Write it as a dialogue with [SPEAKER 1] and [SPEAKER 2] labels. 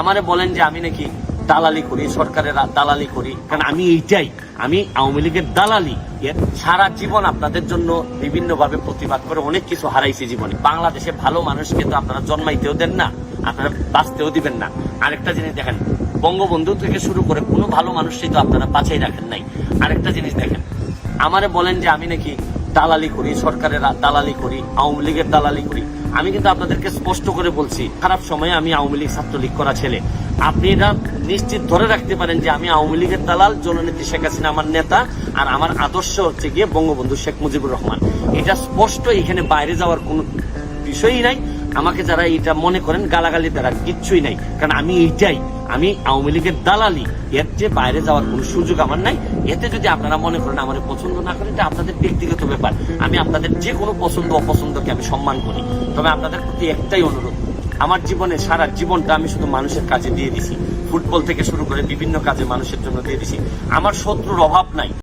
[SPEAKER 1] আমারে বলেন যে আমি নাকি দালালি করি, সরকারের দালালি করি, কারণ আমি এইটাই, আমি আওয়ামী লীগের দালালি। সারা জীবন আপনাদের জন্য বিভিন্ন ভাবে প্রতিবাদ করে অনেক কিছু হারাইছি জীবনে। বাংলাদেশে ভালো মানুষকে তো আপনারা জন্মাইতেও দেন না, আপনারা বাঁচতেও দিবেন না। আরেকটা জিনিস দেখেন, বঙ্গবন্ধু থেকে শুরু করে কোনো ভালো মানুষই তো আপনারা বাঁচাই রাখেন নাই। আরেকটা জিনিস দেখেন, আমারে বলেন যে আমি নাকি দালালি করি, সরকারের দালালি করি, আওয়ামী লীগের দালালি করি। আমি কিন্তু আপনাদেরকে স্পষ্ট করে বলছি, খারাপ সময়ে আমি আওয়ামী লীগ ছাত্রলীগ করা ছেলে। আপনি এটা নিশ্চিত ধরে রাখতে পারেন যে আমি আওয়ামী লীগের দালাল, জননেত্রী শেখ হাসিনা আমার নেতা, আর আমার আদর্শ হচ্ছে গিয়ে বঙ্গবন্ধু শেখ মুজিবুর রহমান। এটা স্পষ্ট, এখানে বাইরে যাওয়ার কোনো বিষয়ই নাই। আমাকে যারা এটা মনে করেন গালাগালি দ্বারা কিচ্ছুই নাই, কারণ আমি এইটাই, আমি আওয়ামী লীগের দালালি। এর যে বাইরে যাওয়ার কোনো সুযোগ আমার নাই। এতে যদি আপনারা মনে করেন আমার পছন্দ না করেন, এটা আপনাদের ব্যক্তিগত ব্যাপার। আমি আপনাদের যে কোনো পছন্দ অপছন্দকে আমি সম্মান করি। তবে আপনাদের প্রতি একটাই অনুরোধ, আমার জীবনে সারা জীবনটা আমি শুধু মানুষের কাজে দিয়ে দিছি। ফুটবল থেকে শুরু করে বিভিন্ন কাজে মানুষের জন্য দিয়ে দিছি। আমার শত্রুর অভাব নাই।